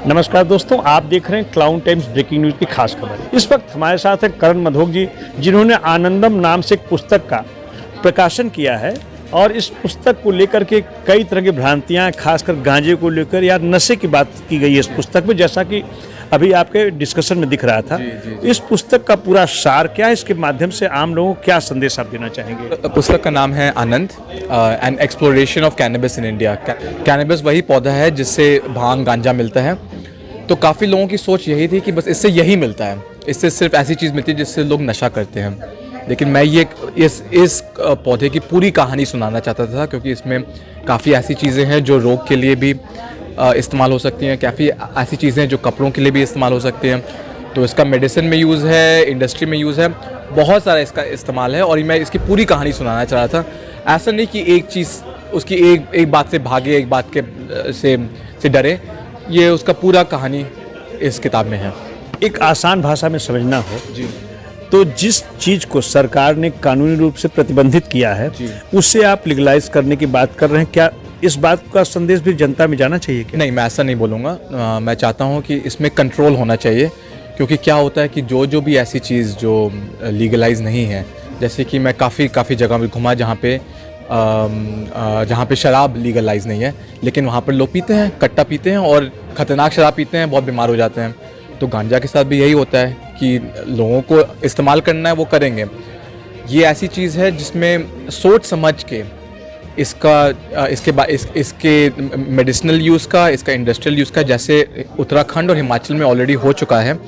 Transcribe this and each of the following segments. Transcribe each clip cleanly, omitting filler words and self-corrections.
नमस्कार दोस्तों, आप देख रहे हैं क्लाउन टाइम्स ब्रेकिंग न्यूज की खास खबर। इस वक्त हमारे साथ हैं करण मधोक जी, जिन्होंने आनंदम नाम से एक पुस्तक का प्रकाशन किया है और इस पुस्तक को लेकर के कई तरह की भ्रांतियां, खासकर गांजे को लेकर या नशे की बात की गई है इस पुस्तक में, जैसा कि अभी आपके डिस्कशन में दिख रहा था। जी। इस पुस्तक का पूरा सार क्या है, इसके माध्यम से आम लोगों को क्या संदेश आप देना चाहेंगे? पुस्तक का नाम है Anand, an exploration of cannabis in India. Cannabis वही पौधा है जिससे भांग गांजा मिलता है। तो काफ़ी लोगों की सोच यही थी कि बस इससे यही मिलता है, इससे सिर्फ ऐसी चीज़ मिलती है जिससे लोग नशा करते हैं। लेकिन मैं ये इस पौधे की पूरी कहानी सुनाना चाहता था, क्योंकि इसमें काफ़ी ऐसी चीज़ें हैं जो रोग के लिए भी इस्तेमाल हो सकती हैं, काफ़ी ऐसी चीज़ें जो कपड़ों के लिए भी इस्तेमाल हो सकती हैं। तो इसका मेडिसिन में यूज़ है, इंडस्ट्री में यूज़ है, बहुत सारा इसका इस्तेमाल है। और मैं इसकी पूरी कहानी सुनाना चाह रहा था। ऐसा नहीं कि एक चीज़ उसकी एक बात से भागे, एक बात के से डरे। ये उसका पूरा कहानी इस किताब में है। एक आसान भाषा में समझना हो जी, तो जिस चीज़ को सरकार ने कानूनी रूप से प्रतिबंधित किया है, उससे आप लीगलाइज करने की बात कर रहे हैं। क्या इस बात का संदेश भी जनता में जाना चाहिए कि नहीं? मैं ऐसा नहीं बोलूँगा। मैं चाहता हूँ कि इसमें कंट्रोल होना चाहिए, क्योंकि क्या होता है कि जो भी ऐसी चीज़ जो लीगलाइज नहीं है, जैसे कि मैं काफ़ी जगह में घुमा जहाँ पे शराब लीगलाइज नहीं है, लेकिन वहाँ पर लोग पीते हैं, कट्टा पीते हैं और ख़तरनाक शराब पीते हैं, बहुत बीमार हो जाते हैं। तो गांजा के साथ भी यही होता है कि लोगों को इस्तेमाल करना है, वो करेंगे। ये ऐसी चीज़ है जिसमें सोच समझ के इसके मेडिसिनल यूज़ का, इसका इंडस्ट्रियल यूज़ का, जैसे उत्तराखंड और हिमाचल में ऑलरेडी हो चुका है,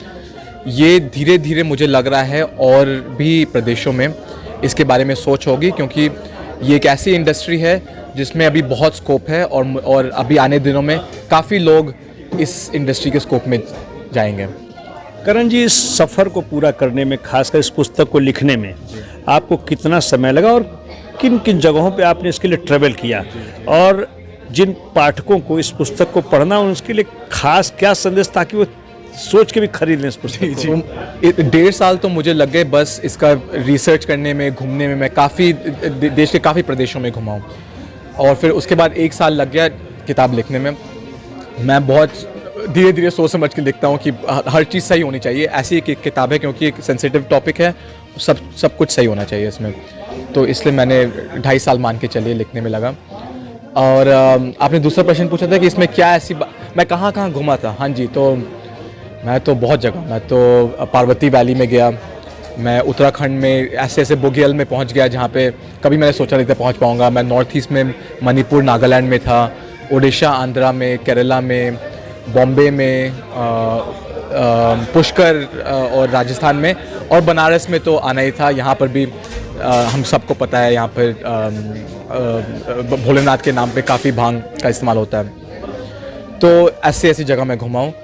ये धीरे धीरे मुझे लग रहा है और भी प्रदेशों में इसके बारे में सोच होगी, क्योंकि ये एक ऐसी इंडस्ट्री है जिसमें अभी बहुत स्कोप है और अभी आने दिनों में काफ़ी लोग इस इंडस्ट्री के स्कोप में जाएंगे। करण जी, इस सफ़र को पूरा करने में, खासकर इस पुस्तक को लिखने में आपको कितना समय लगा और किन किन जगहों पे आपने इसके लिए ट्रैवल किया, और जिन पाठकों को इस पुस्तक को पढ़ना उसके लिए खास क्या संदेश, ताकि वो सोच के भी खरीद लें इस पुस्तक को? 1.5 साल तो मुझे लग गए बस इसका रिसर्च करने में, घूमने में। मैं काफ़ी देश के काफ़ी प्रदेशों में घुमा हूँ, और फिर उसके बाद 1 साल लग गया किताब लिखने में। मैं बहुत धीरे धीरे सोच समझ के लिखता हूँ कि हर चीज़ सही होनी चाहिए। ऐसी एक किताब है क्योंकि एक सेंसिटिव टॉपिक है, सब कुछ सही होना चाहिए इसमें। तो इसलिए मैंने 2.5 साल मान के चलिए लिखने में लगा। और आपने दूसरा प्रश्न पूछा था कि इसमें क्या ऐसी मैं कहाँ घूमा था। हाँ जी, तो मैं तो बहुत जगह, मैं तो पार्वती वैली में गया, मैं उत्तराखंड में ऐसे बुग्याल में पहुंच गया जहां पे कभी मैंने सोचा नहीं था पहुंच पाऊंगा। मैं नॉर्थ ईस्ट में मणिपुर, नागालैंड में था, ओडिशा, आंध्रा में, केरला में, बॉम्बे में, पुष्कर और राजस्थान में, और बनारस में तो आना ही था। यहाँ पर भी हम सबको पता है, यहाँ पर भोलेनाथ के नाम पे काफ़ी भांग का इस्तेमाल होता है। तो ऐसी जगह मैं घुमा हूँ।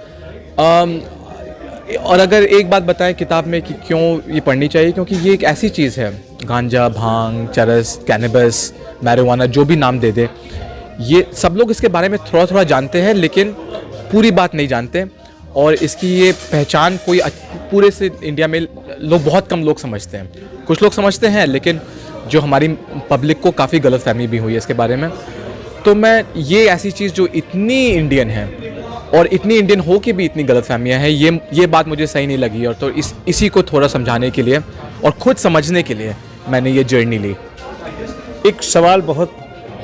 और अगर एक बात बताएं किताब में कि क्यों ये पढ़नी चाहिए, क्योंकि ये एक ऐसी चीज़ है, गांजा, भांग, चरस, कैनबिस, मैरिजुआना, जो भी नाम दे दे, ये सब लोग इसके बारे में थोड़ा जानते हैं, लेकिन पूरी बात नहीं जानते। और इसकी ये पहचान कोई पूरे से इंडिया में बहुत कम लोग समझते हैं। कुछ लोग समझते हैं, लेकिन जो हमारी पब्लिक को काफ़ी गलतफहमी भी हुई है इसके बारे में। तो मैं ये ऐसी चीज़ जो इतनी इंडियन है और इतनी इंडियन हो के भी इतनी गलतफहमियां हैं, ये बात मुझे सही नहीं लगी। और तो इसी को थोड़ा समझाने के लिए और खुद समझने के लिए मैंने ये जर्नी ली। एक सवाल बहुत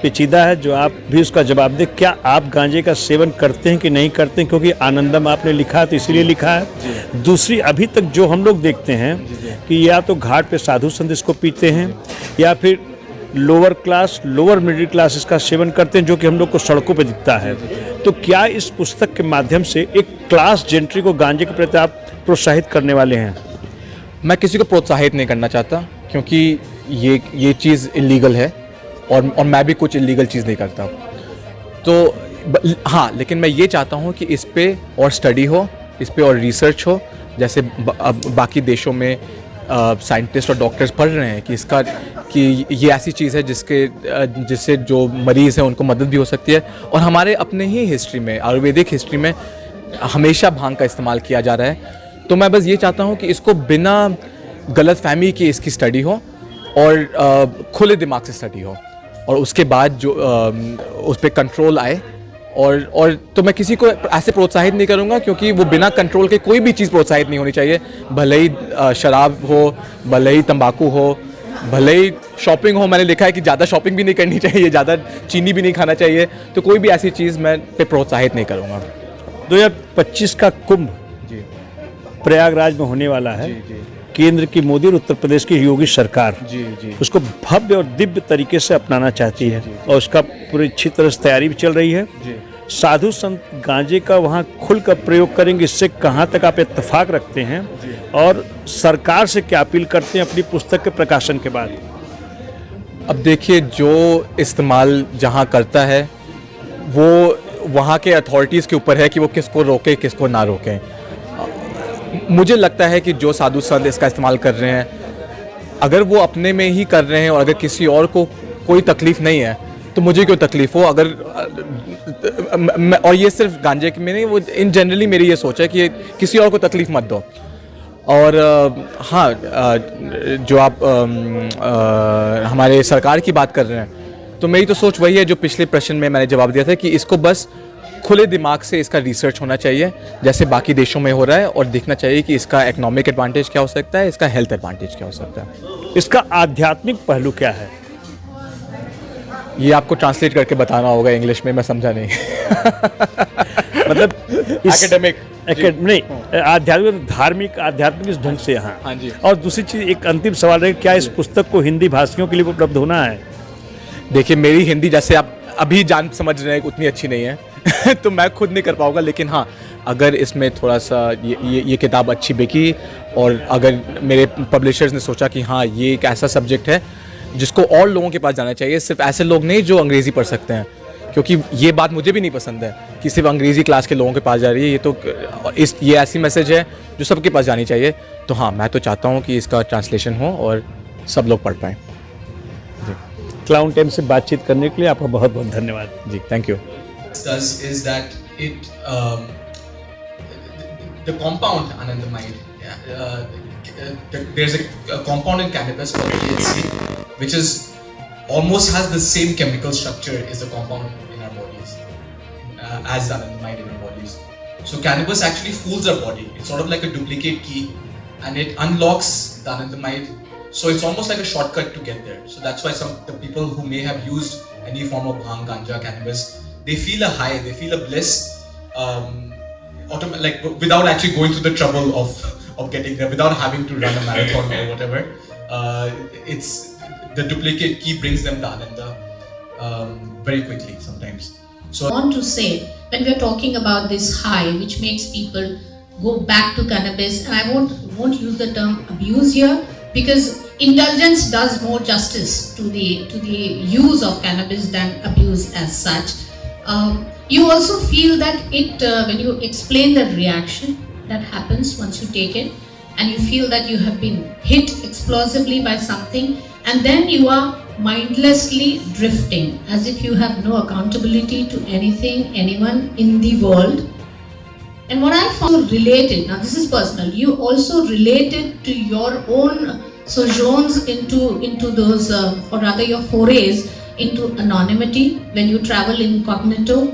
पेचीदा है, जो आप भी उसका जवाब दें। क्या आप गांजे का सेवन करते हैं कि नहीं करते हैं? क्योंकि आनंदम आपने लिखा तो इसीलिए लिखा है। दूसरी, अभी तक जो हम लोग देखते हैं कि या तो घाट पे साधु संत इसको पीते हैं, या फिर lower class, lower middle class इसका सेवन करते हैं, जो कि हम लोग को सड़कों पे दिखता है। तो क्या इस पुस्तक के माध्यम से एक क्लास जेंट्री को गांजे के प्रति आप प्रोत्साहित करने वाले हैं? मैं किसी को प्रोत्साहित नहीं करना चाहता, क्योंकि ये चीज़ इलीगल है और मैं भी कुछ इलीगल चीज़ नहीं करता। तो हाँ, लेकिन मैं ये चाहता हूँ कि इस पे और स्टडी हो, इस पे और रिसर्च हो, जैसे बाकी देशों में साइंटिस्ट और डॉक्टर्स पढ़ रहे हैं कि ये ऐसी चीज़ है जिससे जो मरीज़ हैं उनको मदद भी हो सकती है। और हमारे अपने ही हिस्ट्री में, आयुर्वेदिक हिस्ट्री में हमेशा भांग का इस्तेमाल किया जा रहा है। तो मैं बस ये चाहता हूँ कि इसको बिना गलतफहमी की इसकी स्टडी हो और खुले दिमाग से स्टडी हो, और उसके बाद जो उस पर कंट्रोल आए और तो मैं किसी को ऐसे प्रोत्साहित नहीं करूँगा, क्योंकि वो बिना कंट्रोल के कोई भी चीज़ प्रोत्साहित नहीं होनी चाहिए, भले ही शराब हो, भले ही तंबाकू हो, भले ही शॉपिंग हो। मैंने देखा है कि ज़्यादा शॉपिंग भी नहीं करनी चाहिए, ज़्यादा चीनी भी नहीं खाना चाहिए, तो कोई भी ऐसी चीज़ मैं पे प्रोत्साहित नहीं करूँगा। 2025 का कुंभ जी प्रयागराज में होने वाला है। जी केंद्र की मोदी और उत्तर प्रदेश की योगी सरकार जी उसको भव्य और दिव्य तरीके से अपनाना चाहती है और उसका पूरी अच्छी तरह से तैयारी भी चल रही है। जी। साधु संत गांजे का वहाँ खुलकर प्रयोग करेंगे, इससे कहाँ तक आप इत्तेफाक रखते हैं और सरकार से क्या अपील करते हैं अपनी पुस्तक के प्रकाशन के बाद? अब देखिए, जो इस्तेमाल जहाँ करता है वो वहाँ के अथॉरिटीज़ के ऊपर है कि वो किसको रोके किसको ना रोकें। मुझे लगता है कि जो साधु संत इसका इस्तेमाल कर रहे हैं, अगर वो अपने में ही कर रहे हैं और अगर किसी और को कोई तकलीफ़ नहीं है तो मुझे क्यों तकलीफ़ हो। अगर और ये सिर्फ गांजे में नहीं, वो इन जनरली मेरी ये सोच है कि किसी और को तकलीफ़ मत दो। और हाँ, जो आप हमारे सरकार की बात कर रहे हैं, तो मेरी तो सोच वही है जो पिछले प्रश्न में मैंने जवाब दिया था कि इसको बस खुले दिमाग से इसका रिसर्च होना चाहिए जैसे बाकी देशों में हो रहा है, और देखना चाहिए कि इसका इकोनॉमिक एडवांटेज क्या हो सकता है, इसका हेल्थ एडवांटेज क्या हो सकता है। इसका आध्यात्मिक पहलू क्या है? ये आपको ट्रांसलेट करके बताना होगा इंग्लिश में, मैं समझा नहीं। मतलब एकेडमिक नहीं, आध्यात्मिक धार्मिक आध्यात्मिक इस ढंग से यहाँ। हाँ जी। और दूसरी चीज़, एक अंतिम सवाल है, क्या इस पुस्तक को हिंदी भाषियों के लिए उपलब्ध होना है? देखिए, मेरी हिंदी जैसे आप अभी जान समझ रहे हैं उतनी अच्छी नहीं है तो मैं खुद नहीं कर पाऊंगा, लेकिन हाँ, अगर इसमें थोड़ा सा ये किताब अच्छी बिकी और अगर मेरे पब्लिशर्स ने सोचा कि हाँ ये एक ऐसा सब्जेक्ट है जिसको और लोगों के पास जाना चाहिए, सिर्फ ऐसे लोग नहीं जो अंग्रेज़ी पढ़ सकते हैं, क्योंकि ये बात मुझे भी नहीं पसंद है कि सिर्फ अंग्रेज़ी क्लास के लोगों के पास जा रही है, ये तो ये ऐसी मैसेज है जो सबके पास जानी चाहिए। तो हाँ, मैं तो चाहता हूँ कि इसका ट्रांसलेशन हो और सब लोग पढ़ पाएँ। क्लाउन टाइम से बातचीत करने के लिए आपका बहुत बहुत धन्यवाद। जी, thank you. Does is that it the compound anandamide, there's a compound in cannabis called THC, which is almost has the same chemical structure as the compound in our bodies, as the anandamide in our bodies. So cannabis actually fools our body. It's sort of like a duplicate key, and it unlocks the anandamide. So it's almost like a shortcut to get there. So that's why the people who may have used any form of bhang, ganja, cannabis, they feel a high, they feel a bliss, like without actually going through the trouble of getting there, without having to run a marathon or whatever. It's the duplicate key brings them the ananda very quickly sometimes. So I want to say, when we are talking about this high, which makes people go back to cannabis, and I won't use the term abuse here, because indulgence does more justice to the use of cannabis than abuse as such. You also feel that when you explain the reaction that happens once you take it, and you feel that you have been hit explosively by something, and then you are mindlessly drifting as if you have no accountability to anything, anyone in the world. And what I found related, now this is personal, you also related to your own sojourns into those, or rather your forays into anonymity when you travel incognito,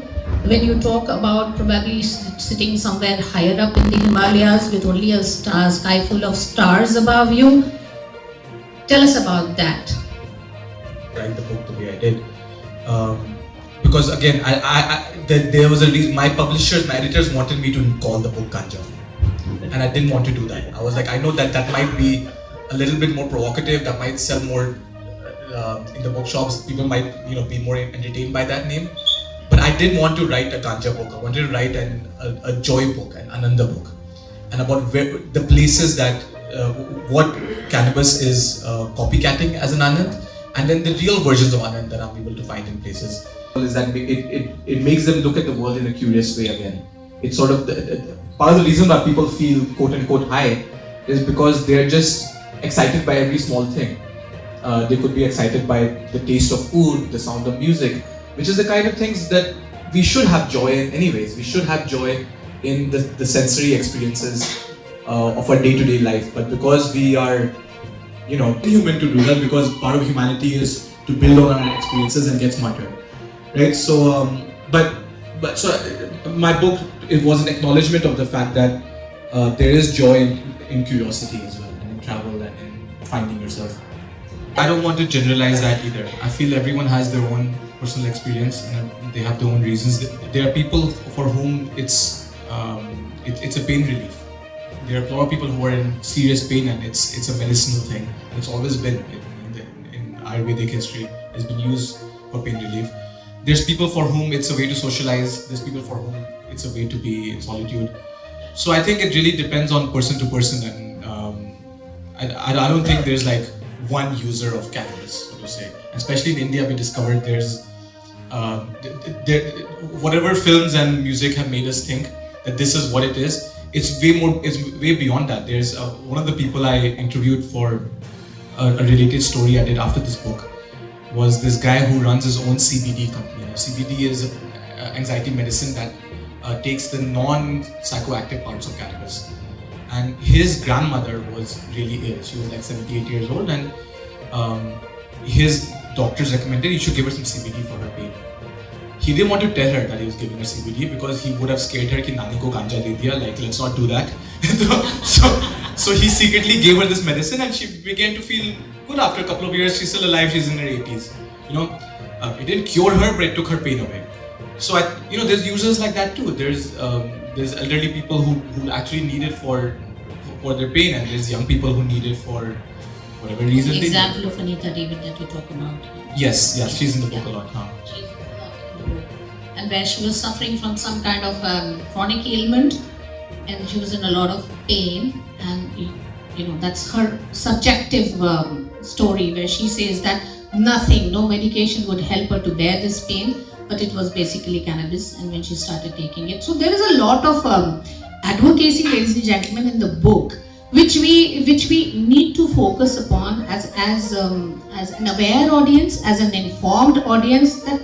when you talk about probably sitting somewhere higher up in the Himalayas with only a sky full of stars above you. Tell us about that. Write the book the way I did, because again, there was a reason. My publishers, my editors wanted me to call the book Ganja, and I didn't want to do that. I was like, I know that might be a little bit more provocative, that might sell more in the bookshops. People might be more entertained by that name, but I didn't want to write a ganja book. I wanted to write a joy book, an ananda book, and about the places that what cannabis is copycatting as an anand, and then the real versions of anand that I'm able to find in places. Is that it makes them look at the world in a curious way again. It's sort of part of the reason why people feel quote unquote high is because they're just excited by every small thing. They could be excited by the taste of food, the sound of music, which is the kind of things that we should have joy in anyways. We should have joy in the sensory experiences of our day-to-day life. But because we are, human to do that, because part of humanity is to build on our experiences and get smarter, right? So, but but so my book, it was an acknowledgement of the fact that there is joy in curiosity as well, and in travel and in finding yourself. I don't want to generalize that either. I feel everyone has their own personal experience and they have their own reasons. There are people for whom it's a pain relief. There are a lot of people who are in serious pain and it's a medicinal thing. And it's always been in Ayurvedic history. It's been used for pain relief. There's people for whom it's a way to socialize. There's people for whom it's a way to be in solitude. So I think it really depends on person to person, and I don't think there's like one user of cannabis, so to say. Especially in India, we discovered there's whatever films and music have made us think that this is what it is. It's way beyond that. There's one of the people I interviewed for a related story I did after this book was this guy who runs his own CBD company. CBD is anxiety medicine that takes the non-psychoactive parts of cannabis. And his grandmother was really ill. She was like 78 years old, and his doctors recommended you should give her some CBD for her pain. He didn't want to tell her that he was giving her CBD because he would have scared her कि नानी को गांजा दे दिया, like let's not do that. so he secretly gave her this medicine, and she began to feel good after a couple of years. She's still alive. She's in her 80s. You know, it didn't cure her, but it took her pain away. So there's users like that too. There's elderly people who actually need it for their pain, and there's young people who need it for whatever reason. The example of Anita David that you talk about. Yes, she's in the book a lot. She's in the book. And where she was suffering from some kind of chronic ailment, and she was in a lot of pain, and that's her subjective story, where she says that no medication would help her to bear this pain, but it was basically cannabis, and when she started taking it. So there is a lot of advocacy, ladies and gentlemen, in the book, which we need to focus upon as an aware audience, as an informed audience, that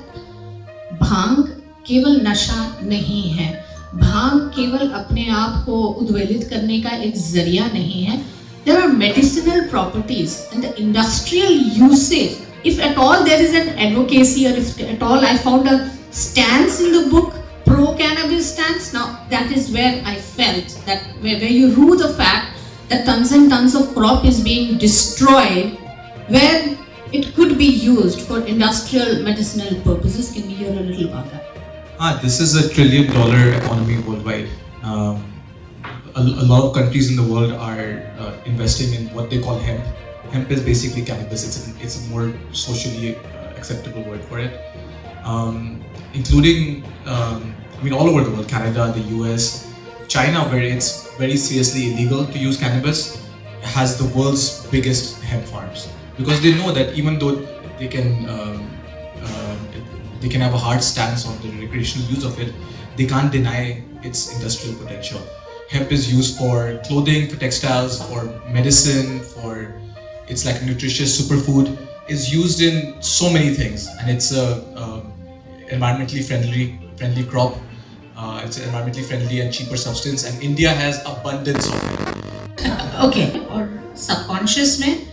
भांग केवल नशा नहीं है, भांग केवल अपने आप को उद्वेलित करने का एक जरिया नहीं है. There are medicinal properties and the industrial usage. If at all there is an advocacy, or if at all I found a stance in the book, pro-cannabis stance, now that is where I felt that where you rue the fact that tons and tons of crop is being destroyed, where it could be used for industrial medicinal purposes. Can we hear a little about that? This is $1 trillion economy worldwide. A lot of countries in the world are investing in what they call hemp. Hemp is basically cannabis. It's a more socially acceptable word for it. Including, all over the world, Canada, the US, China, where it's very seriously illegal to use cannabis, has the world's biggest hemp farms. Because they know that even though they can have a hard stance on the recreational use of it, they can't deny its industrial potential. Hemp is used for clothing, for textiles, for medicine, it's like a nutritious superfood. It's used in so many things, and it's a environmentally friendly crop. It's an environmentally friendly and cheaper substance, and India has abundance of it. Okay, और subconscious में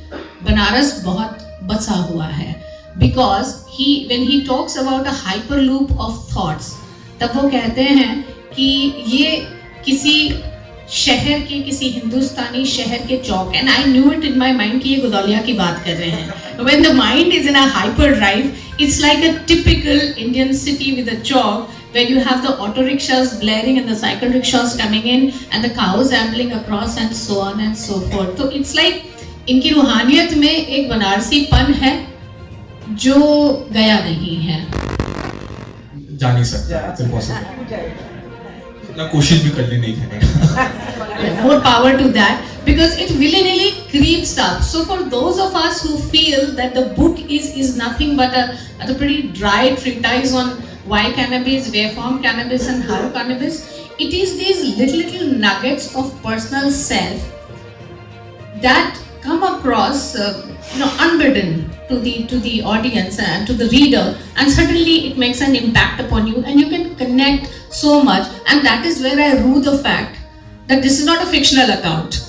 बनारस बहुत बचा हुआ है, because when he talks about a hyperloop of thoughts, तब वो कहते हैं कि ये किसी शहर के, किसी हिंदुस्तानी शहर के चौक, and I knew it in my mind कि ये गुदौलिया की बात कर रहे हैं. When the mind is in a hyperdrive, it's like a typical Indian city with a chalk, where you have the auto rickshaws blaring and the cycle rickshaws coming in and the cows ambling across and so on and so forth. So it's like इनकी रूहानियत में एक बनारसीपन है जो गया नहीं है. जा नहीं सकता, it's impossible. ना कोशिश भी करनी नहीं है. More power to that, because it willy-nilly creeps up. So for those of us who feel that the book is nothing but a pretty dry treatise on why cannabis, where from cannabis, and how cannabis, it is these little nuggets of personal self that come across unbidden to the audience and to the reader, and suddenly it makes an impact upon you, and you can connect so much. And that is where I rue the fact that this is not a fictional account,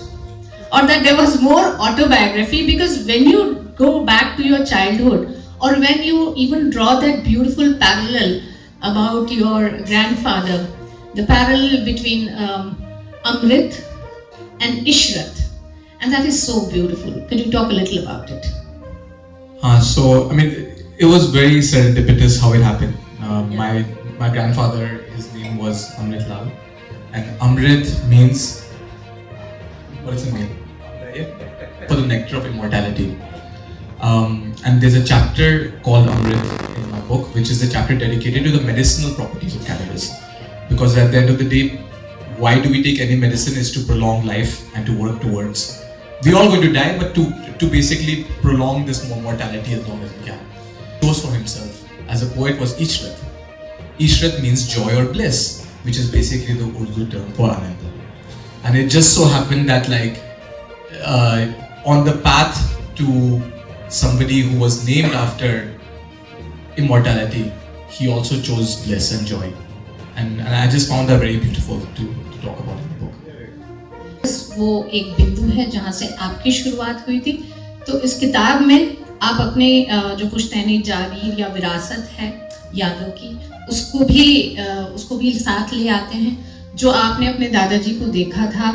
or that there was more autobiography, because when you go back to your childhood, or when you even draw that beautiful parallel about your grandfather, the parallel between Amrit and Ishrat, and that is so beautiful. Can you talk a little about it? So, I mean, it was very serendipitous how it happened. My grandfather, his name was Amrit Lal, and Amrit means, what does it mean? For the nectar of immortality. And there's a chapter called Amrit in my book, which is the chapter dedicated to the medicinal properties of cannabis. Because at the end of the day, why do we take any medicine is to prolong life and to work towards. We're all going to die, but to basically prolong this mortality as long as we can. He chose for himself as a poet was Ishrat. Ishrat means joy or bliss, which is basically the Urdu term for Ananda. And it just so happened that on the path to somebody who was named after immortality, he also chose bliss and joy. And I just found that very beautiful to talk about in the book. वो एक बिंदु है जहाँ से आपकी शुरुआत हुई थी। तो इस किताब में आप अपने जो पुश्तैनी जागीर या विरासत है यादों की, उसको भी साथ ले आते हैं। जो आपने अपने दादाजी को देखा था,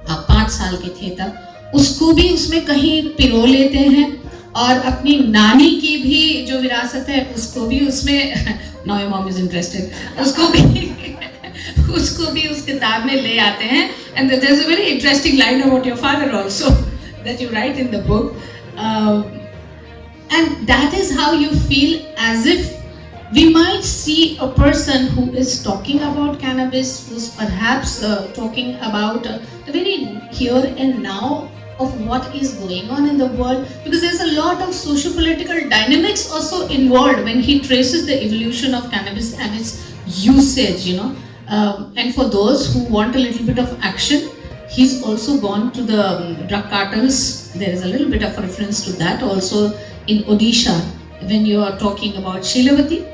आप 5 साल के थे तब, उसको भी उसमें कहीं पिरो लेते हैं, और अपनी नानी की भी जो विरासत है उसको भी उसमें now your mom is interested, उसको भी उस किताब में ले आते हैं। And there's a very interesting line about your father also that you write in the book, and that is how you feel as if we might see a person who is talking about cannabis, who's perhaps talking about the very here and now of what is going on in the world, because there's a lot of socio-political dynamics also involved when he traces the evolution of cannabis and its usage, you know. And for those who want a little bit of action, he's also gone to the drug cartels. There is a little bit of reference to that also in Odisha when you are talking about Shilavati.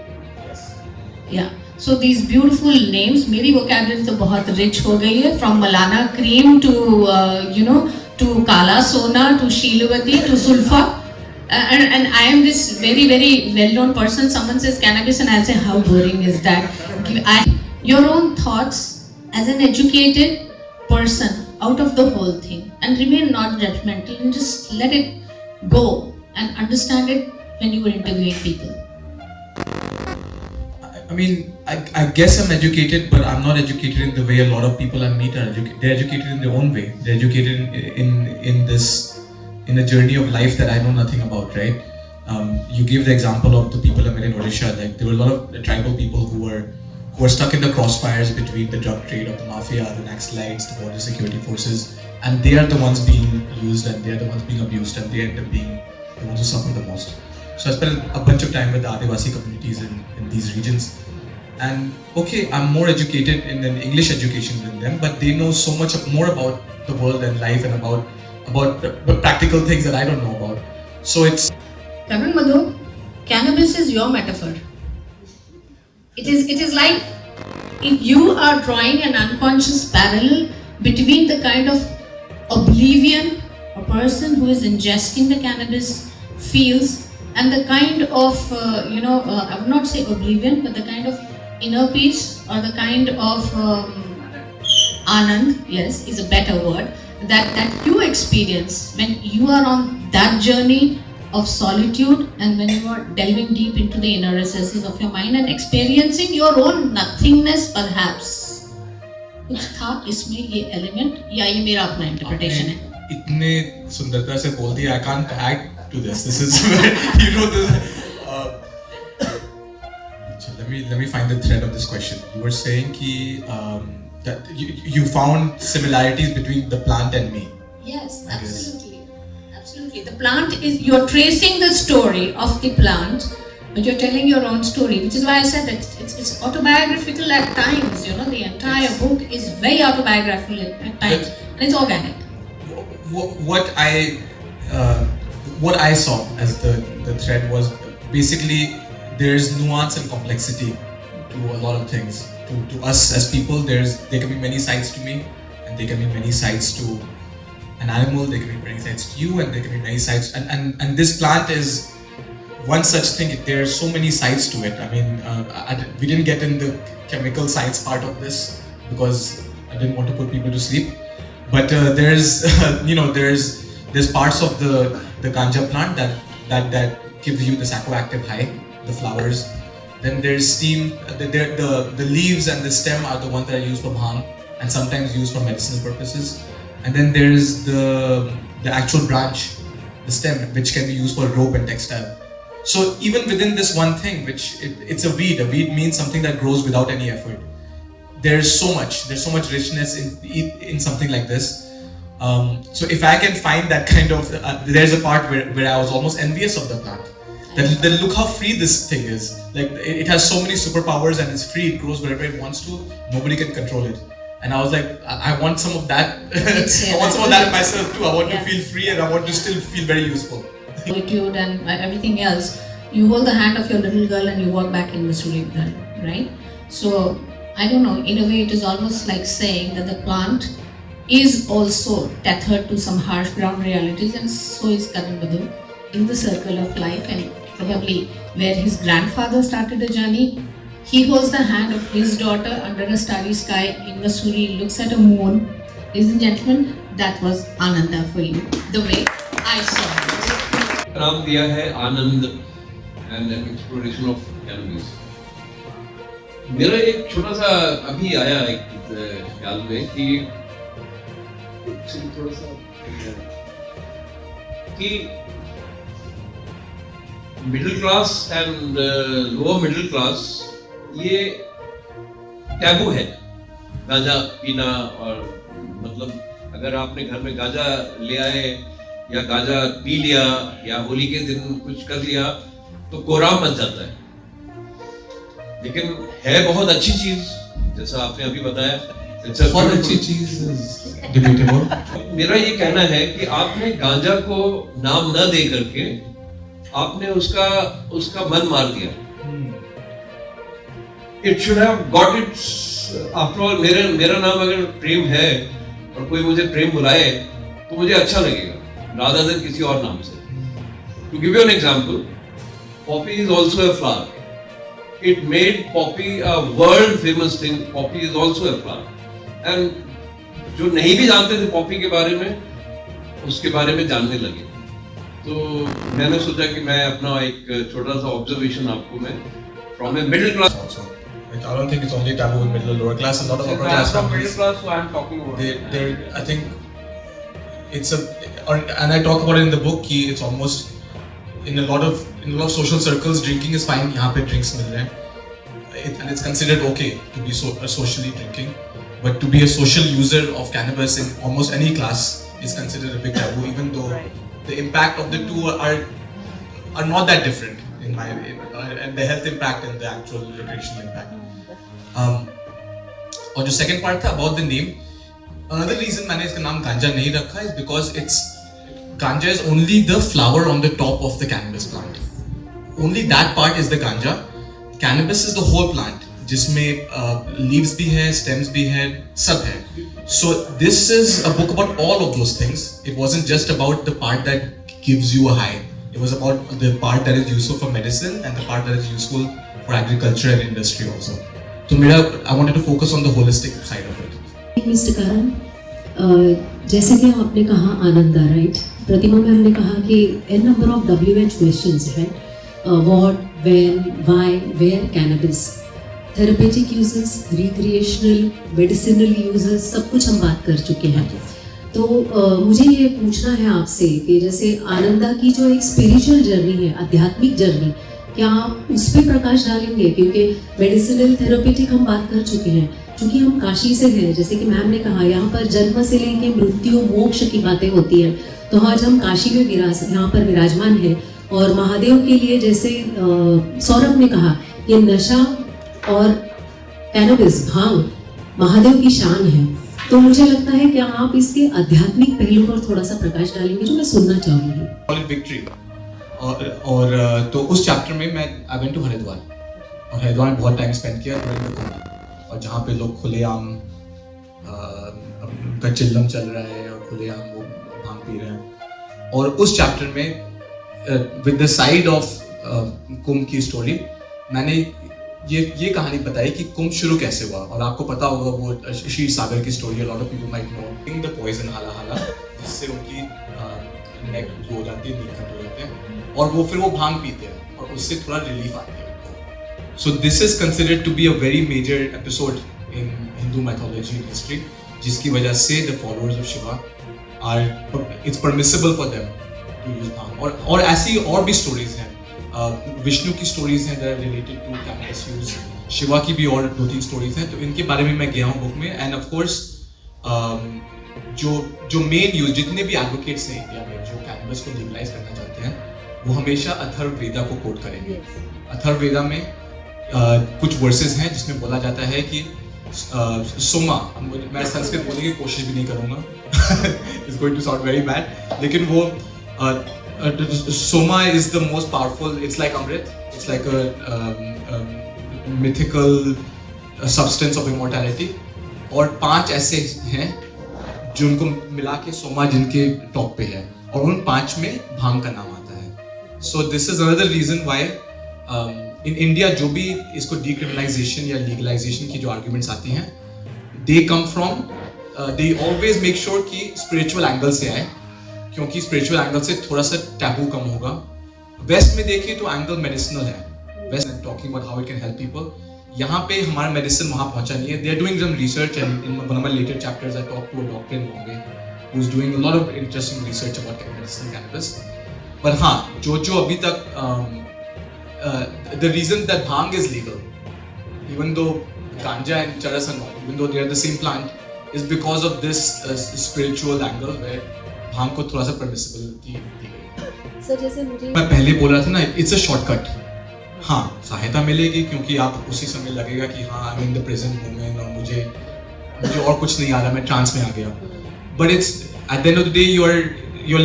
Yeah. So these beautiful names, मेरी vocabulary तो बहुत rich हो गई है, from Malana cream to to Kala Sona to Shilavati to Sulfa, and I am this very very well known person. Someone says cannabis and I say how boring is that. Your own thoughts as an educated person out of the whole thing, and remain not judgmental and just let it go and understand it when you were interviewing people. I mean, I guess I'm educated, but I'm not educated in the way a lot of people I meet are educated. They're educated in their own way. They're educated in a journey of life that I know nothing about, right? You gave the example of the people I met in Odisha. Like there were a lot of tribal people who were stuck in the crossfires between the drug trade of the mafia, the Naxalites, the border security forces, and they are the ones being used and they are the ones being abused, and they end up being the ones who suffer the most. So I spent a bunch of time with the Adivasi communities in these regions. And okay, I'm more educated in an English education than them, but they know so much more about the world and life and about the practical things that I don't know about. So it's... Reverend Madhu, cannabis is your metaphor. It is like if you are drawing an unconscious parallel between the kind of oblivion a person who is ingesting the cannabis feels, and the kind of, I would not say oblivion, but the kind of inner peace or the kind of anand, yes, is a better word, that you experience when you are on that journey of solitude and when you are delving deep into the inner recesses of your mind and experiencing your own nothingness perhaps. कुछ था इसमें ये element या ये मेरा अपना interpretation है? इतने सुंदरता से बोल दिया, I can't add to this. This is, let me find the thread of this question. You were saying that you found similarities between the plant and me. Yes, absolutely. Absolutely. The plant is, you're tracing the story of the plant, but you're telling your own story, which is why I said that it's autobiographical at times. The entire book is very autobiographical at times, and it's organic. What I saw as the thread was basically there's nuance and complexity to a lot of things. To us as people, there can be many sides to me, and there can be many sides to an animal, there can be many sides to you, and there can be many sides. And this plant is one such thing. There are so many sides to it. I mean, we didn't get in the chemical science part of this because I didn't want to put people to sleep. But there's there's parts of the ganja plant that give you the psychoactive high, the flowers. Then there's steam. The leaves and the stem are the ones that are used for bhang and sometimes used for medicinal purposes. And then there's the actual branch, the stem, which can be used for rope and textile. So even within this one thing, which it's a weed means something that grows without any effort. There's so much richness in something like this. So if I can find that kind of, there's a part where I was almost envious of the plant. That look how free this thing is. Like it has so many superpowers and it's free. It grows wherever it wants to. Nobody can control it. And I was like, I want some of that. I want some of that myself too. I want to feel free and I want to still feel very useful. Solitude and everything else, you hold the hand of your little girl and you walk back in Missouri with her, right? So I don't know, in a way it is almost like saying that the plant is also tethered to some harsh ground realities, and so is Karan Badal in the circle of life, and probably where his grandfather started a journey. He holds the hand of his daughter under a starry sky in Missouri, looks at a moon. Ladies and gentlemen, that was Ananda for you, the way I saw it. नाम दिया है Anand and an exploration of cannabis. मेरा एक छोटा सा अभी आया एक ख्याल में कि थोड़ा सा कि middle class and lower middle class ये टैबू है गांजा पीना। और मतलब अगर आपने घर में गांजा ले आए या गांजा पी लिया या होली के दिन कुछ कर लिया तो कोहराम मच जाता है। लेकिन है बहुत अच्छी चीज, जैसा आपने अभी बताया, बहुत अच्छी चीज डिबेटेबल। मेरा ये कहना है कि आपने गांजा को नाम न दे करके आपने उसका मन मार दिया। It should have got its, after all मेरा नाम अगर प्रेम है और कोई मुझे प्रेम बुलाए तो मुझे अच्छा लगेगा rather than किसी और नाम से। To give you an example, poppy is also a flower. It made poppy a world famous thing. Poppy is also a flower. And जो नहीं भी जानते थे poppy के बारे में, उसके बारे में जानने लगे। तो मैंने सोचा कि मैं अपना एक छोटा सा observation आपको मैं from a middle class also. I don't think it's only taboo in middle or lower class. A lot of upper class families. Middle class, so I'm talking about. I think it's and I talk about it in the book. It's almost in a lot of social circles, drinking is fine. यहाँ पे drinks मिल रहे हैं, and it's considered okay to be socially drinking. But to be a social user of cannabis in almost any class is considered a big taboo, even though the impact of the two are not that different in my and the health impact and the actual recreational impact. और जो second part था about the name, another reason मैंने इसका नाम गांजा नहीं रखा is because ganja is only the flower on the top of the cannabis plant. Only that part is the ganja. Cannabis is the whole plant, जिसमें leaves भी है, stems भी है, सब है. So this is a book about all of those things. It wasn't just about the part that gives you a high. It was about the part that is useful for medicine and the part that is useful for agriculture and industry also. So I wanted to focus on the holistic side of it. Mr. Karan, जैसे कि आपने कहा Ananda, right? प्रतिमा में हमने कहा कि n number of WH questions, right? What, when, why, where cannabis, therapeutic uses, recreational, medicinal uses, सब कुछ हम बात कर चुके हैं। तो मुझे ये पूछना है आपसे कि जैसे आनंदा की जो एक स्पिरिचुअल जर्नी है, आध्यात्मिक जर्नी, क्या आप उस पर प्रकाश डालेंगे? क्योंकि मेडिसिनल थेरेपेटिक हम बात कर चुके हैं, क्योंकि हम काशी से हैं, जैसे कि मैम ने कहा यहाँ पर जन्म से लेके मृत्यु मोक्ष की बातें होती हैं। तो आज हम काशी में यहाँ पर विराजमान है और महादेव के लिए, जैसे सौरभ ने कहा, ये नशा और कैनबिस भांग महादेव की शान है। तो मुझे लगता है कि आप इसके आध्यात्मिक पहलू पर थोड़ा सा प्रकाश डालेंगे, जो मैं सुनना चाहूंगी। विक्ट्री और तो उस चैप्टर में मैं आई वेंट टू हरिद्वार, और हरिद्वार में बहुत टाइम स्पेंड किया और जहाँ पे लोग खुलेआम उनका चिल्लम चल रहा है और खुलेआम वो भांग पी रहे हैं। और उस चैप्टर में विद द साइड ऑफ कुंभ की स्टोरी, मैंने ये कहानी बताई कि कुंभ शुरू कैसे हुआ। और आपको पता होगा वो क्षीर सागर की story, lot of people might know the poison Halahala, जिससे उनकी नेक हो जाती है, नील कट हो जाते हैं, और वो फिर वो भांग पीते हैं और उससे थोड़ा रिलीफ आती है। So this is considered to be a very major episode in Hindu mythology and history, जिसकी वजह से the followers of Shiva are it's permissible for them to use bhang. और ऐसी और भी स्टोरीज हैं, विष्णु की स्टोरीज हैं that related to cannabis use, Shiva की भी और 2-3 स्टोरीज हैं, तो इनके बारे में मैं गया हूँ बुक में। एंड ऑफ कोर्स जो मेन यूज, जितने भी एडवोकेट्स हैं इंडिया में जो कैनबिस को लीगलाइज करना चाहते हैं, वो हमेशा अथर्ववेदा को कोट करेंगे। अथर्ववेदा में कुछ वर्सेस हैं जिसमें बोला जाता है कि सोमा, मैं संस्कृत बोलने की कोशिश भी नहीं करूंगा, it's going to sound very bad, लेकिन वो Soma is the most powerful. It's like Amrit. It's like a mythical substance of immortality. और 5 ऐसे हैं जिनको मिला के सोमा जिनके टॉप पे है, और उन 5 में भांग का नाम आता है। So this is another reason why in India जो भी इसको decriminalization या legalization की जो arguments आती हैं, they come from they always make sure कि spiritual angle से आए, क्योंकि स्पिरिचुअल एंगल से थोड़ा सा टैबू कम होगा। वेस्ट में देखिए तो एंगल मेडिसिनल है, west talking about how it can help people. यहाँ पे हमारा मेडिसिन वहाँ पहुँचा नहीं है। They are doing some research and in one of my later chapters I talk to a doctor in Bombay who is doing a lot of interesting research about medicinal cannabis. पर हाँ, जो अभी तक the reason that bhang is legal even though ganja and charas are not, even though they are the same plant, is because of this spiritual angle where bhang को थोड़ा सा परमिसिबिलिटी दी गई। Sir जैसे मुझे मैं पहले बोल रहा था ना, इट्स अ शॉर्टकट। हाँ, सहायता मिलेगी क्योंकि आप उसी समय लगेगा कि हाँ I am in the present moment और मुझे और कुछ नहीं आ रहा, मैं ट्रांस में आ गया। But it's at the end of the day you are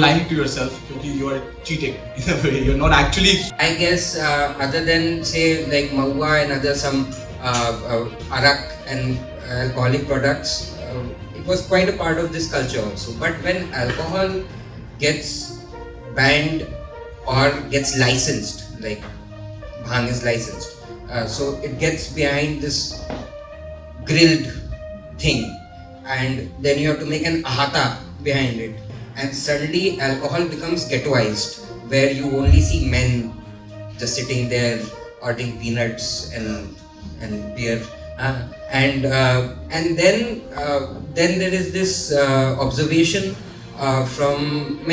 lying to yourself क्योंकि you are cheating in a way, you're not actually. I guess other than say like mahua and other some arak and alcoholic products, it was quite a part of this culture also. But when alcohol gets banned or gets licensed, like bhang is licensed, so it gets behind this grilled thing, and then you have to make an ahata behind it, and suddenly alcohol becomes ghettoized, where you only see men just sitting there ordering peanuts and beer. And then there is this observation from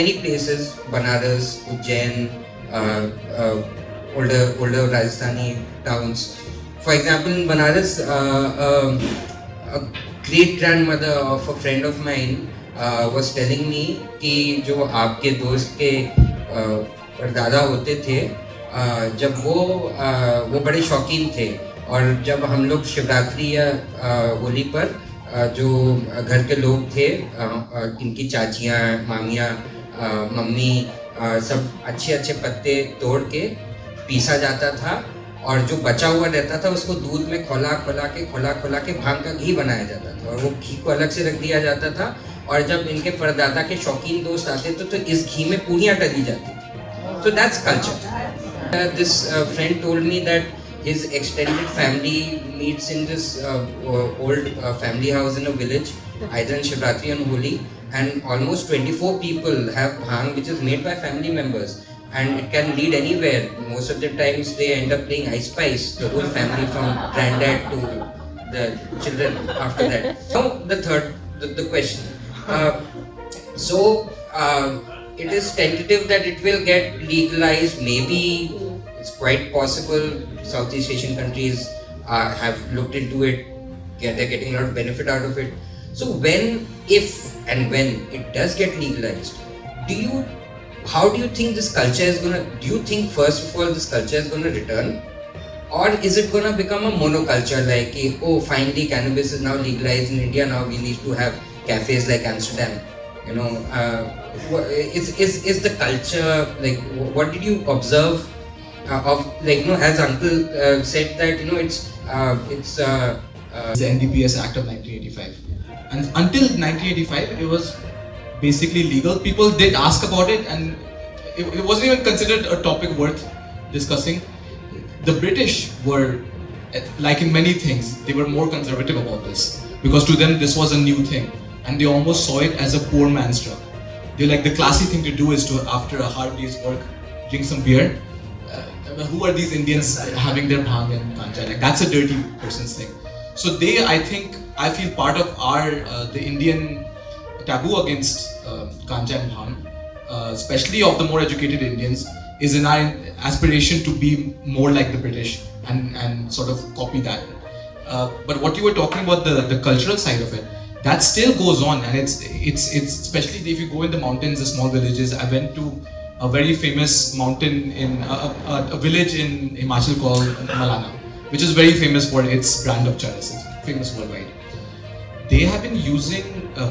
many places, Banaras, Ujjain, older Rajasthani towns. For example, in Banaras, a great grandmother of a friend of mine was telling me कि जो आपके दोस्त के परदादा होते थे, जब वो बड़े शौकीन थे, और जब हम लोग शिवरात्रि या होली पर जो घर के लोग थे, इनकी चाचियाँ, मामियाँ, मम्मी, सब अच्छे पत्ते तोड़ के पीसा जाता था, और जो बचा हुआ रहता था उसको दूध में खोला के भांग का घी बनाया जाता था, और वो घी को अलग से रख दिया जाता था, और जब इनके परदादा के शौकीन दोस्त आते थे तो इस घी में पूरियाँ डली जाती थी। So that's culture. This friend told me that his extended family meets in this old family house in a village, either in Shivratri and Holi, and almost 24 people have bhang which is made by family members, and it can lead anywhere. Most of the times they end up playing I Spice, the whole family from granddad to the children after that. Now the question. So it is tentative that it will get legalized. Maybe it's quite possible. Southeast Asian countries have looked into it. They're getting a lot of benefit out of it. So if and when it does get legalized, how do you think this culture is gonna? Do you think first of all this culture is gonna return, or is it gonna become a monoculture? Like, oh, finally cannabis is now legalized in India. Now we need to have cafes like Amsterdam. You know, is the culture like? What did you observe? Of like, you know, as Uncle said that, you know, it's the NDPS Act of 1985, and until 1985 it was basically legal. People did ask about it, and it wasn't even considered a topic worth discussing, the British were, like in many things, they were more conservative about this because to them this was a new thing and they almost saw it as a poor man's drug. They like the classy thing to do is to, after a hard day's work, drink some beer. Who are these Indians having their bhang and ganja? Like that's a dirty person's thing. So they, I feel part of our the Indian taboo against ganja and bhang, especially of the more educated Indians, is in our aspiration to be more like the British and sort of copy that. But what you were talking about, the cultural side of it, that still goes on, and it's especially if you go in the mountains, the small villages. I went to a very famous mountain in a village in Himachal called Malana, which is very famous for its brand of charas. It's famous worldwide. They have been using,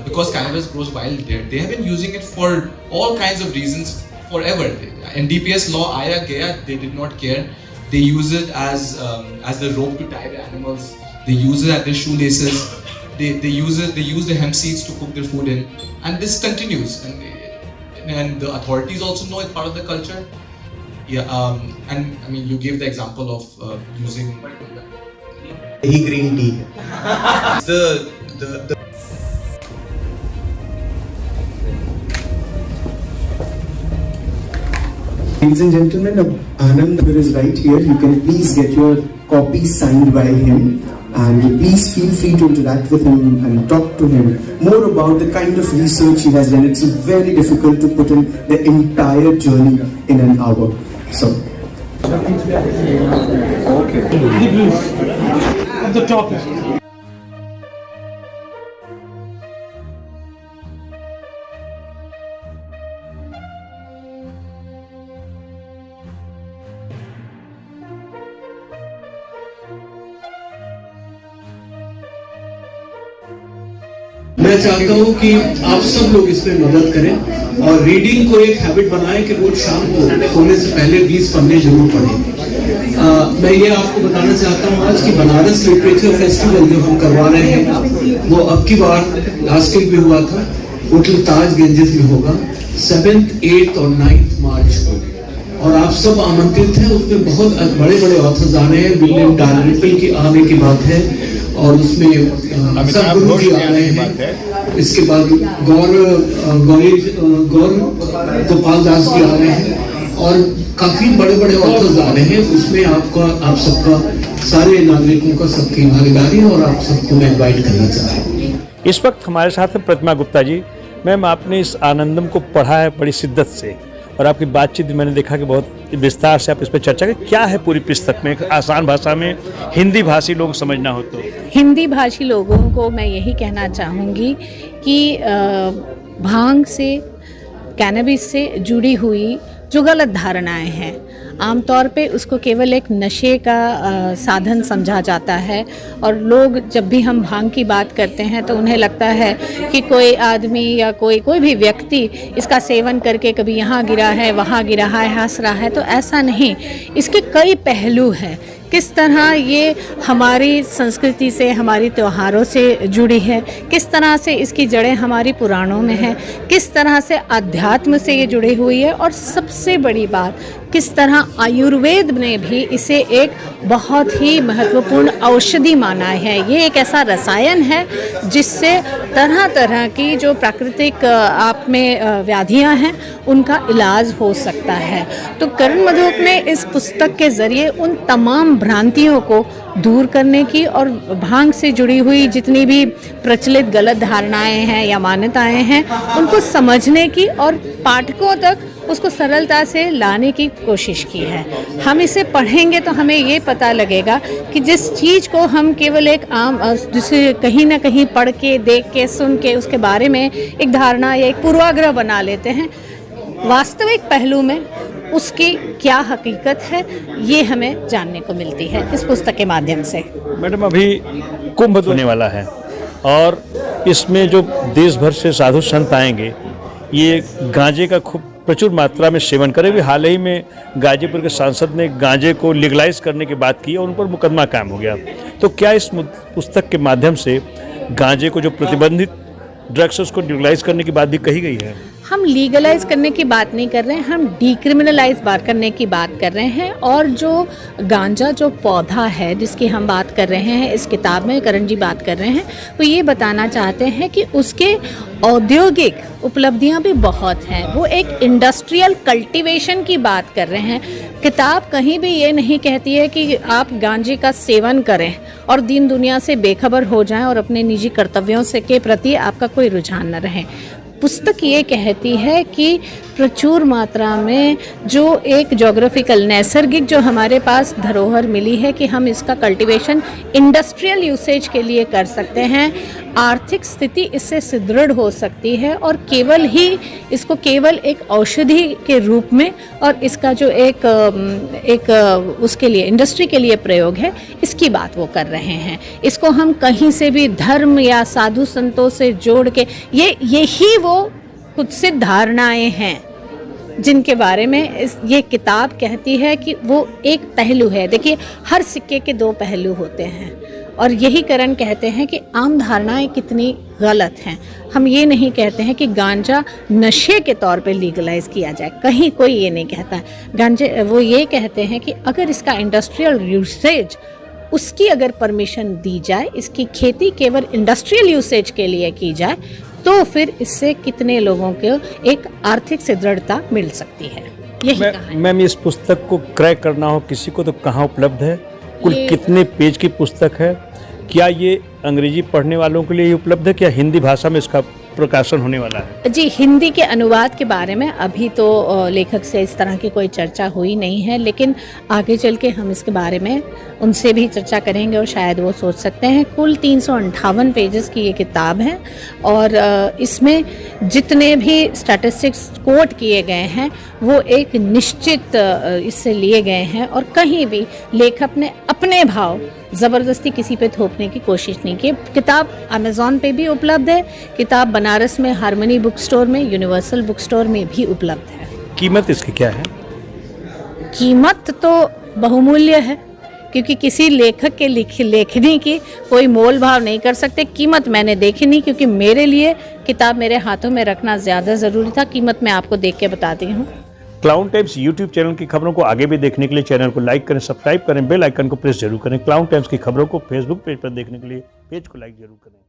because cannabis grows wild there, they have been using it for all kinds of reasons forever. NDPS law aaya gaya, they did not care. They use it as the rope to tie the animals. They use it as their shoelaces. They use the hemp seeds to cook their food in, and this continues. And the authorities also know it's part of the culture. Yeah, and I mean, you gave the example of using green tea. Ladies and gentlemen, Anand is right here. You can please get your copy signed by him, and please feel free to interact with him and talk to him more about the kind of research he has done. It's very difficult to put in the entire journey in an hour. So. Okay. At the top. मैं चाहता हूं कि आप सब लोग इसमें मदद करें और रीडिंग को एक हैबिट बनाएं कि रोज शाम को सोने से पहले 20 पन्ने जरूर पढ़ें। मैं ये आपको बताना चाहता हूं आज कि बनारस लिटरेचर फेस्टिवल जो हम करवा रहे हैं वो अब की बार लास्ट ईयर भी हुआ था, होटल ताज गंजेस में होगा 7th, 8th और 9th मार्च को, और आप सब आमंत्रित हैं। उसमें बहुत बड़े बड़े ऑथर्स आ रहे हैं। विलियम डालरिपल की आने की बात है और उसमें सदगुरु जी आ रहे हैं। इसके बाद गौर गोपाल दास जी आ रहे हैं और काफी बड़े बड़े ऑथर्स आ रहे हैं। उसमें आप सबका सारे नागरिकों का सबकी भागीदारी है और आप सबको मैं इनवाइट करना चाहता हूँ। इस वक्त हमारे साथ है प्रतिमा गुप्ता जी। मैम, आपने इस आनंदम को पढ़ा है बड़ी शिद्दत से और आपकी बातचीत मैंने देखा कि बहुत विस्तार से आप इस पर चर्चा करें। क्या है पूरी पुस्तक में, आसान भाषा में हिंदी भाषी लोग समझना हो तो? हिंदी भाषी लोगों को मैं यही कहना चाहूँगी कि भांग से, कैनबिस से जुड़ी हुई जो गलत धारणाएं हैं, आमतौर पे उसको केवल एक नशे का साधन समझा जाता है और लोग जब भी हम भांग की बात करते हैं तो उन्हें लगता है कि कोई आदमी या कोई भी व्यक्ति इसका सेवन करके कभी यहाँ गिरा है, वहाँ गिरा है, हंस रहा है। तो ऐसा नहीं, इसके कई पहलू हैं। किस तरह ये हमारी संस्कृति से, हमारी त्योहारों से जुड़ी है, किस तरह से इसकी जड़ें हमारी पुराणों में हैं, किस तरह से अध्यात्म से ये जुड़ी हुई है, और सबसे बड़ी बात किस तरह आयुर्वेद ने भी इसे एक बहुत ही महत्वपूर्ण औषधि माना है। ये एक ऐसा रसायन है जिससे तरह तरह की जो प्राकृतिक आप में व्याधियां हैं उनका इलाज हो सकता है। तो करण मधोक ने इस पुस्तक के ज़रिए उन तमाम भ्रांतियों को दूर करने की और भांग से जुड़ी हुई जितनी भी प्रचलित गलत धारणाएं हैं या मान्यताएं हैं उनको समझने की और पाठकों तक उसको सरलता से लाने की कोशिश की है। हम इसे पढ़ेंगे तो हमें ये पता लगेगा कि जिस चीज़ को हम केवल एक आम जिसे कहीं ना कहीं पढ़ के, देख के, सुन के उसके बारे में एक धारणा या एक पूर्वाग्रह बना लेते हैं, वास्तविक पहलू में उसकी क्या हकीकत है ये हमें जानने को मिलती है इस पुस्तक के माध्यम से। मैडम, अभी कुंभ होने वाला है और इसमें जो देश भर से साधु संत आएंगे ये गांजे का खूब प्रचुर मात्रा में सेवन करेंगे। हाल ही में गाजीपुर के सांसद ने गांजे को लीगलाइज करने की बात की और उन पर मुकदमा कायम हो गया। तो क्या इस पुस्तक के माध्यम से गांजे को जो प्रतिबंधित ड्रग्स है उसको लीगलाइज करने की बात भी कही गई है? हम लीगलाइज करने की बात नहीं कर रहे हैं, हम डीक्रिमिनलाइज बात करने की बात कर रहे हैं। और जो गांजा जो पौधा है जिसकी हम बात कर रहे हैं इस किताब में करण जी बात कर रहे हैं, वो ये बताना चाहते हैं कि उसके औद्योगिक उपलब्धियां भी बहुत हैं। वो एक इंडस्ट्रियल कल्टीवेशन की बात कर रहे हैं। किताब कहीं भी ये नहीं कहती है कि आप गांजे का सेवन करें और दीन दुनिया से बेखबर हो जाएं और अपने निजी कर्तव्यों से के प्रति आपका कोई रुझान न रहे। पुस्तक ये कहती है कि प्रचुर मात्रा में जो एक ज्योग्राफिकल नैसर्गिक जो हमारे पास धरोहर मिली है कि हम इसका कल्टीवेशन इंडस्ट्रियल यूसेज के लिए कर सकते हैं, आर्थिक स्थिति इससे सुदृढ़ हो सकती है और केवल ही इसको केवल एक औषधि के रूप में और इसका जो एक उसके लिए इंडस्ट्री के लिए प्रयोग है इसकी बात वो कर रहे हैं। इसको हम कहीं से भी धर्म या साधु संतों से जोड़ के यही वो कुछ से धारणाएं हैं जिनके बारे में ये किताब कहती है कि वो एक पहलू है। देखिए हर सिक्के के दो पहलू होते हैं और यही करण कहते हैं कि आम धारणाएं कितनी गलत हैं। हम ये नहीं कहते हैं कि गांजा नशे के तौर पे लीगलाइज किया जाए, कहीं कोई ये नहीं कहता है। गांजे वो ये कहते हैं कि अगर इसका इंडस्ट्रियल यूसेज उसकी अगर परमिशन दी जाए, इसकी खेती केवल इंडस्ट्रियल यूसेज के लिए की जाए तो फिर इससे कितने लोगों को एक आर्थिक सुदृढ़ता मिल सकती है। यही कहानी। मैम इस पुस्तक को क्रय करना हो किसी को तो कहाँ उपलब्ध है? कुल कितने पेज की पुस्तक है? क्या ये अंग्रेजी पढ़ने वालों के लिए उपलब्ध है? क्या हिंदी भाषा में इसका प्रकाशन होने वाला है? जी, हिंदी के अनुवाद के बारे में अभी तो लेखक से इस तरह की कोई चर्चा हुई नहीं है, लेकिन आगे चल के हम इसके बारे में उनसे भी चर्चा करेंगे और शायद वो सोच सकते हैं। कुल 358 पेजेस की ये किताब है और इसमें जितने भी स्टैटिस्टिक्स कोट किए गए हैं वो एक निश्चित इससे लिए गए हैं और कहीं भी लेखक ने अपने भाव ज़बरदस्ती किसी पे थोपने की कोशिश नहीं की। किताब अमेज़ॉन पे भी उपलब्ध है, किताब बनारस में हार्मनी बुक स्टोर में, यूनिवर्सल बुक स्टोर में भी उपलब्ध है। कीमत इसकी क्या है? कीमत तो बहुमूल्य है क्योंकि किसी लेखक के लेखनी की कोई मोल भाव नहीं कर सकते। कीमत मैंने देखी नहीं क्योंकि मेरे लिए किताब मेरे हाथों में रखना ज़्यादा ज़रूरी था। कीमत मैं आपको देख के बताती हूँ। क्लाउन टाइम्स यूट्यूब चैनल की खबरों को आगे भी देखने के लिए चैनल को लाइक करें, सब्सक्राइब करें, बेल आइकन को प्रेस जरूर करें। क्लाउन टाइम्स की खबरों को फेसबुक पेज पर देखने के लिए पेज को लाइक जरूर करें।